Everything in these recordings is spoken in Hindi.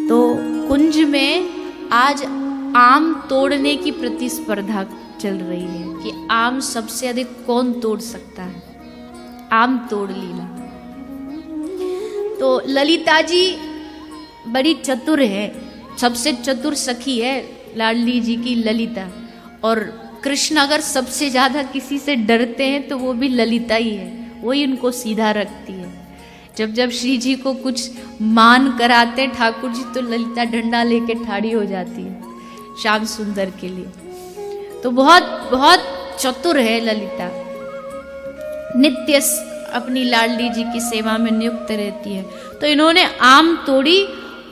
तो कुंज में आज आम तोड़ने की प्रतिस्पर्धा चल रही है कि आम सबसे अधिक कौन तोड़ सकता है। आम तोड़ लीला। तो ललिता जी बड़ी चतुर है, सबसे चतुर सखी है लाडली जी की ललिता। और कृष्ण अगर सबसे ज्यादा किसी से डरते हैं तो वो भी ललिता ही है, वही उनको सीधा रखती है। जब जब श्री जी को कुछ मान कराते ठाकुर जी तो ललिता डंडा लेके ठाड़ी हो जाती है श्याम सुंदर के लिए। तो बहुत बहुत चतुर है ललिता, नित्य अपनी लाडली जी की सेवा में नियुक्त रहती है। तो इन्होंने आम तोड़ी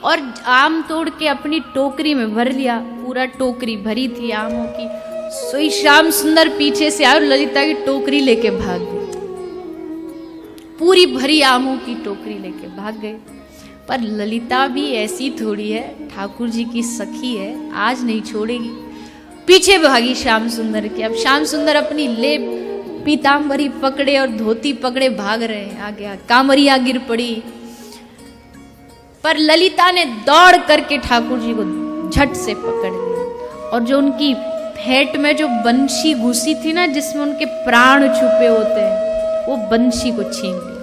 और आम तोड़ के अपनी टोकरी में भर लिया, पूरा टोकरी भरी थी आमों की। सोई श्याम सुंदर पीछे से आए और ललिता की टोकरी लेके भाग गए, पूरी भरी आमों की टोकरी लेके भाग गए। पर ललिता भी ऐसी थोड़ी है, ठाकुर जी की सखी है, आज नहीं छोड़ेगी, पीछे भागी श्याम सुंदर के। अब श्याम सुंदर अपनी लेप पीताम्बरी पकड़े और धोती पकड़े भाग रहे हैं आगे। कामरिया गिर पड़ी, पर ललिता ने दौड़ करके ठाकुर जी को झट से पकड़ लिया और जो उनकी फेंट में जो बंशी घुसी थी ना, जिसमें उनके प्राण छुपे होते हैं, वो बंशी को छीन लिया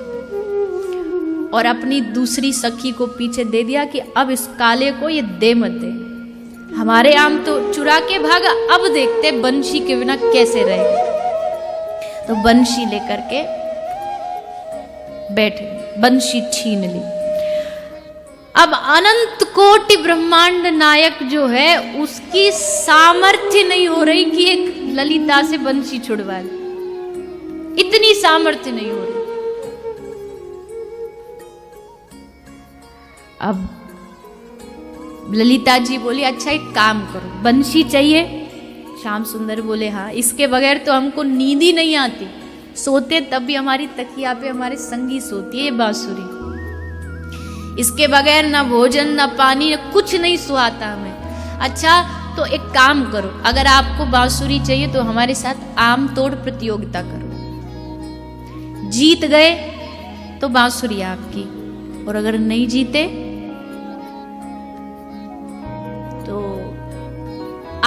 और अपनी दूसरी सखी को पीछे दे दिया कि अब इस काले को ये दे मत दे। हमारे आम तो चुरा के भागा, अब देखते बंशी के बिना कैसे रहेगा। तो बंशी लेकर के बैठे, बंशी छीन ली। अब अनंत कोटि ब्रह्मांड नायक जो है उसकी सामर्थ्य नहीं हो रही कि एक ललिता से बंशी छुड़वा ले, इतनी सामर्थ्य नहीं हो रही। अब ललिता जी बोली अच्छा एक काम करो, बंशी चाहिए? श्याम सुंदर बोले हाँ, इसके बगैर तो हमको नींद ही नहीं आती, सोते तब भी हमारी तकिया पे हमारे संगी सोती है बांसुरी, इसके बगैर ना भोजन ना पानी ना कुछ नहीं सुहाता हमें। अच्छा तो एक काम करो, अगर आपको बांसुरी चाहिए तो हमारे साथ आम तोड़ प्रतियोगिता करो, जीत गए तो बांसुरी आपकी, और अगर नहीं जीते तो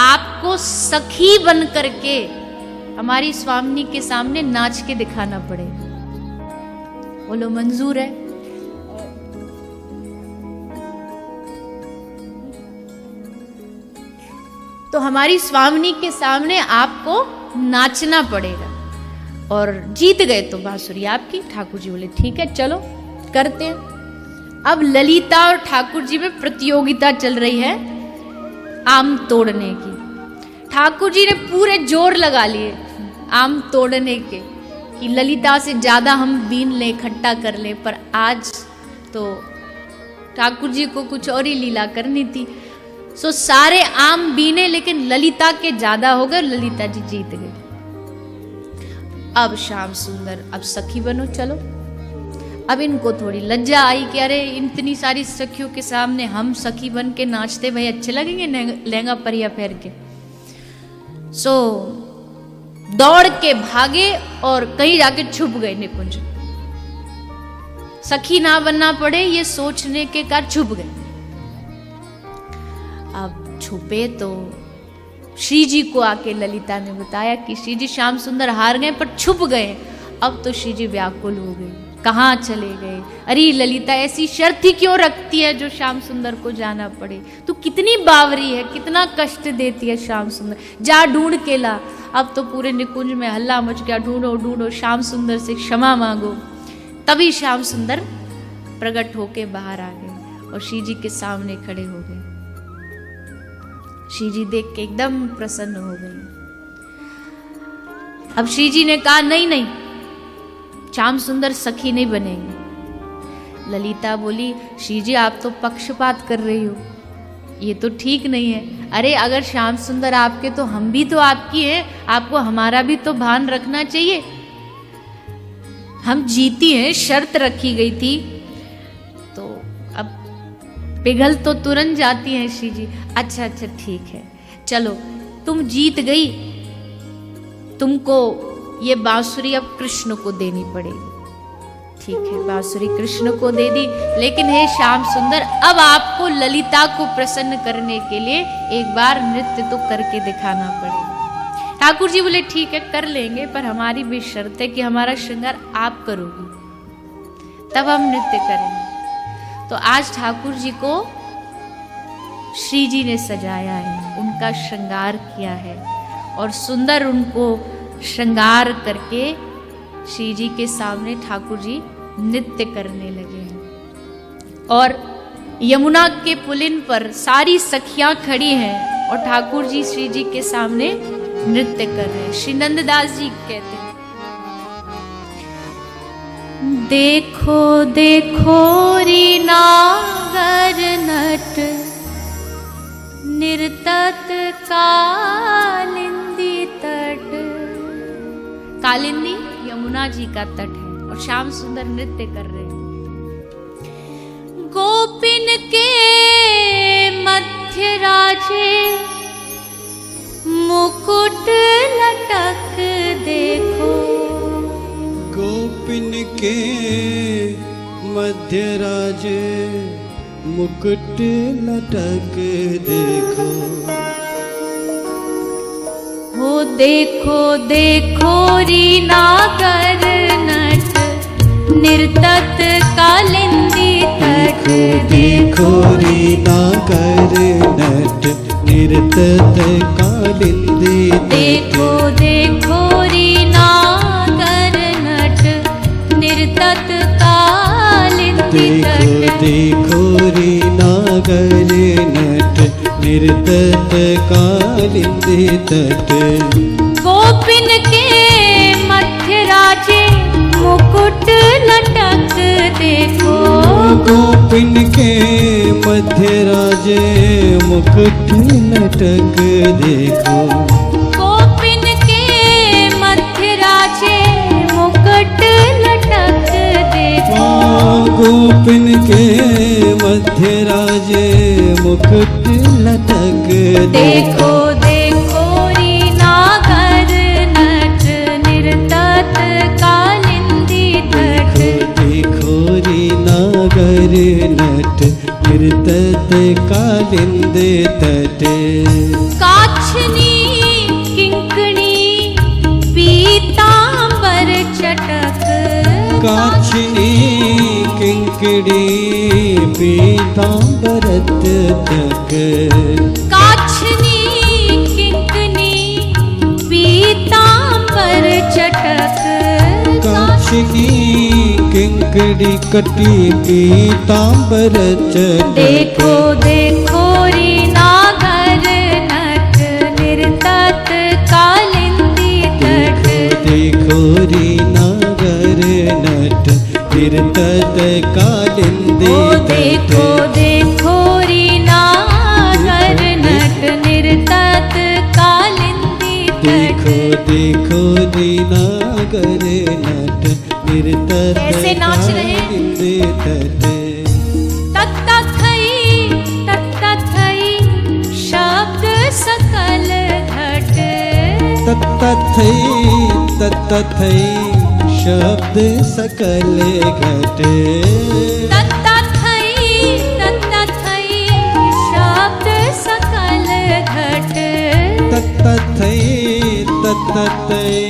आपको सखी बन करके हमारी स्वामी के सामने नाच के दिखाना पड़ेगा। बोलो मंजूर है? तो हमारी स्वामी के सामने आपको नाचना पड़ेगा, और जीत गए तो बांसुरी आपकी। ठाकुर जी बोले ठीक है चलो करते हैं। अब ललिता और ठाकुर जी में प्रतियोगिता चल रही है आम तोड़ने की। ठाकुर जी ने पूरे जोर लगा लिए आम तोड़ने के कि ललिता से ज्यादा हम बीन ले, इकट्ठा कर ले। पर आज तो ठाकुर जी को कुछ और ही लीला करनी थी। सो सारे आम बीने, लेकिन ललिता के ज्यादा हो गए, ललिता जी जीत गई। अब श्याम सुंदर अब सखी बनो चलो। अब इनको थोड़ी लज्जा आई कि अरे इतनी सारी सखियों के सामने हम सखी बन के नाचते, भाई अच्छे लगेंगे लहंगा परिया पहन के। सो दौड़ के भागे और कहीं जाके छुप गए निकुंज। सखी ना बनना पड़े ये सोचने के कारण छुप गए। अब छुपे तो श्री जी को आके ललिता ने बताया कि श्री जी श्याम सुंदर हार गए पर छुप गए। अब तो श्री जी व्याकुल हो गए, कहाँ चले गए? अरे ललिता ऐसी शर्त ही क्यों रखती है जो श्याम सुंदर को जाना पड़े? तू कितनी बावरी है, कितना कष्ट देती है श्याम सुंदर, जा ढूंढ के ला। अब तो पूरे निकुंज में हल्ला मच गया, ढूंढो ढूंढो, श्याम सुंदर से क्षमा मांगो। तभी श्याम सुंदर प्रकट होके बाहर आ गए और श्री जी के सामने खड़े हो गए। श्री जी देख के एकदम प्रसन्न हो गई। अब श्री जी ने कहा नहीं नहीं, श्याम सुंदर सखी नहीं बनेंगे। ललिता बोली श्री जी आप तो पक्षपात कर रही हो, ये तो ठीक नहीं है। अरे अगर श्याम सुंदर आपके तो हम भी तो आपकी हैं, आपको हमारा भी तो भान रखना चाहिए। हम जीती हैं, शर्त रखी गई थी, तो अब पिघल तो तुरंत जाती हैं श्री जी। अच्छा अच्छा ठीक है, चलो तुम जीत गई, तुमको ये बांसुरी अब कृष्ण को देनी पड़ेगी। ठीक है, बांसुरी कृष्ण को दे दी, लेकिन हे श्याम सुंदर, अब आपको ललिता को प्रसन्न करने के लिए एक बार नृत्य तो करके दिखाना पड़ेगा। ठाकुर जी बोले ठीक है कर लेंगे, पर हमारी भी शर्त है कि हमारा श्रृंगार आप करोगी, तब हम नृत्य करेंगे। तो आज ठाकुर जी को श्री जी ने सजाया है, उनका श्रृंगार किया है और सुंदर उनको श्रृंगार करके श्री जी के सामने ठाकुर जी नृत्य करने लगे हैं। और यमुना के पुलिन पर सारी सखियां खड़ी हैं और ठाकुर जी श्री जी के सामने नृत्य कर रहे हैं। श्री नंददास जी कहते हैं, देखो देखो री नागर नट निर्तत कालिंदी तट। कालिंदी यमुना जी का तट है और श्याम सुंदर नृत्य कर रहे हैं। गोपिन के मध्य राजे मुकुट लटक देखो। गोपिन के मध्य राजे मुकुट लटक देखो। हो देखो देखो री नागर नट निर्तत कालिंदी तट। देखो री नागर नट निर्तत कालिंदी तट। देखो देखो री नागर नट निर्तत कालिंदी तट। देखो री नागर नट निर्तत कालिंदी तट। गोपिन के मध्य राजे मुकुट लटक देखो। गोपिन के मध्य राजे मुकुट लटक देखो। गोपिन के मध्य राजे मुकुट लटक देखो। गोपिन के मध्य राजे मुकुट लटक देखो देखो री नागर नट निर्तत कालिंदी तट। देखो री नागर नट निर्तत कालिंदी तट। काछनी किंकणी पीतांबर चटक। काछनी किंकड़ी पीतांबर तक। काछनी किंकणी पीतांबर चटक। काछनी किंकड़ी कटी पीतांबर चटक। देखो देखो री नागर नट निर्तत कालिंदी तट। देखो री नागर नट निर्तत कालिंदी तट। देखो देखो री नागर नट निर्तत कालिंदी देखो तट। देखो री नागर नट निर्तत कैसे नाच रहे हैं? कालिंदी तट। तत्तथई शब्द सकल घट। तत्तथई शब्द सकल घट। तत्तथई शब्द सकल घट। तत्तथई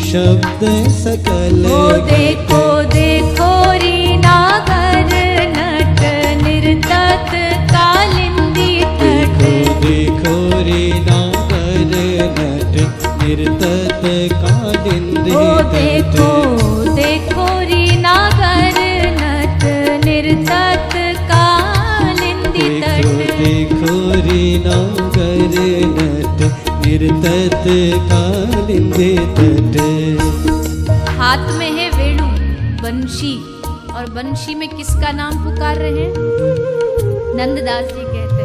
शब्द सकल ओ देखो देखो री नागर नट निर्तत कालिंदी तट। देखो री नागर नट निर्तत कालिंदी ओ तट। देखो देखो री नागर नट निर्तत कालिंदी तट। देखो री नागर नट निर्तत कालिंदी तट। हाथ में है वेणु बंशी, और बंशी में किसका नाम पुकार रहे हैं? नंददास जी कहते हैं,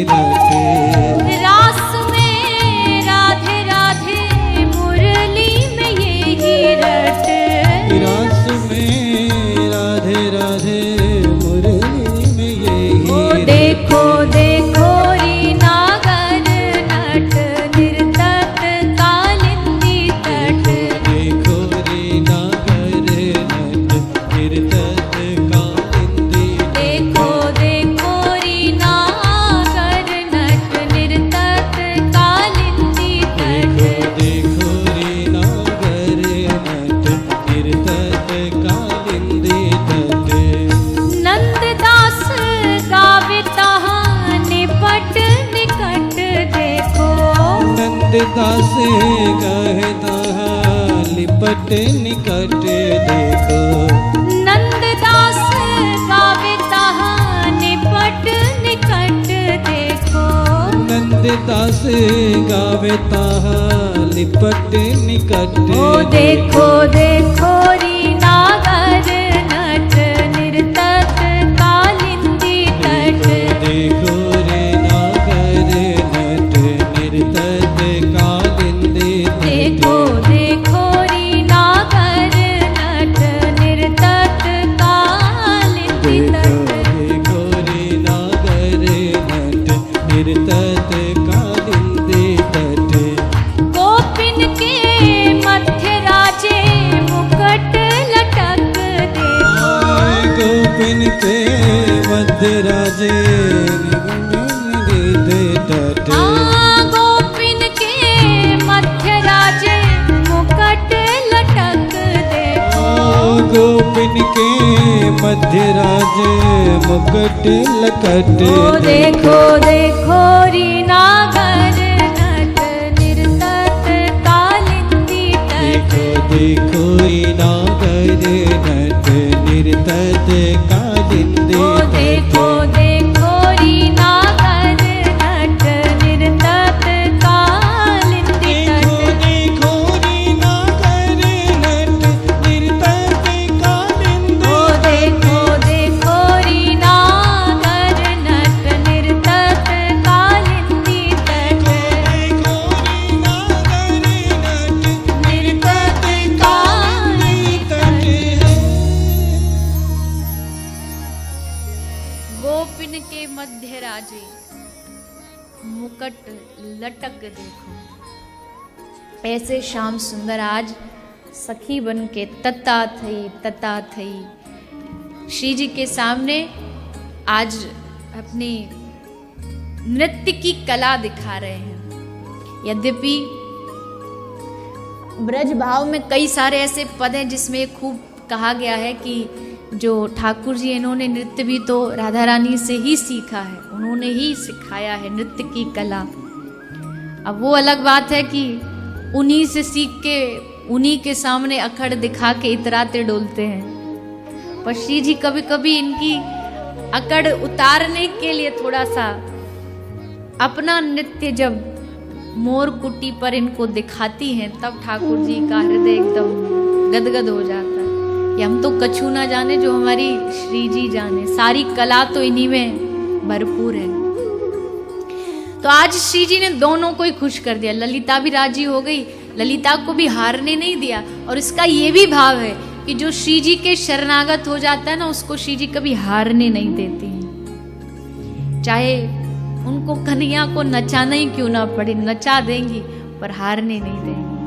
रटे। रास में राधे राधे मुरली में यही रटे। रास में राधे राधे मुरली में यही देखो देखो री नागर नट निर्तत कालिंदी तट। देखो रे नागर नट निर्तत कालिंदी। देखो देखो री नागर नट निर्तत कालिंदी तट। देखो रे नागर नट निर्तत कालिंदी तट। नंददास गावे तहाँ निपट निकट देखो। नंददास कहता लिपट निकट देखो। नंददास गावे तहाँ निपट निकट देखो। नंददास गावे ताहा लिपट निकट। ओ देखो देखो री नागर नट निर्तत कालिंदी तट। देखो रे नागर नट निर्तत कालिंदी तट। देखो देखो री नागर नट निर्तत कालिंदी तट। देखो रे नागर नट निर्तत कालिंदी तट। गोपिन के मध्य राजे मुकुट लटक देखो। गोपिन के मध्य राजे तट। गोपिन के मध्य राजे मुकुट लटक देखो। गोपिन के मध्य राजे मुकुट लकट। ओ देखो देखो री नागर नट निर्तत कालिंदी तट। देखो रे नागर नट निर्तत कालिंदी ओ देखो देखो री नागर नट निर्तत कालिंदी तट। देखो रे नागर नट निर्तत कालिंदी। ओ देखो देखो री नागर नट निर्तत कालिंदी तट। देखो रे नागर नट निर्तत कालिंदी तट। गोपिन के मध्य राजे मुकुट लटक देखो। ऐसे श्याम सुंदर आज सखी बन के तता थई श्री जी के सामने आज अपनी नृत्य की कला दिखा रहे हैं। यद्यपि ब्रज भाव में कई सारे ऐसे पद हैं जिसमें खूब कहा गया है कि जो ठाकुर जी इन्होंने नृत्य भी तो राधा रानी से ही सीखा है, उन्होंने ही सिखाया है नृत्य की कला। अब वो अलग बात है कि उन्हीं से सीख के उन्हीं के सामने अखड़ दिखा के इतराते डोलते हैं। पर श्री जी कभी कभी इनकी अकड़ उतारने के लिए थोड़ा सा अपना नृत्य जब मोर कुटी पर इनको दिखाती हैं, तब ठाकुर जी का हृदय एकदम गदगद हो जाता है कि हम तो कछु ना जाने जो हमारी श्री जी जाने, सारी कला तो इन्हीं में भरपूर है। तो आज श्री जी ने दोनों को ही खुश कर दिया, ललिता भी राजी हो गई, ललिता को भी हारने नहीं दिया। और इसका ये भी भाव है कि जो श्री जी के शरणागत हो जाता है ना, उसको श्री जी कभी हारने नहीं देती हैं। चाहे उनको कन्हैया को नचाना ही क्यों ना पड़े, नचा देंगी पर हारने नहीं देंगी।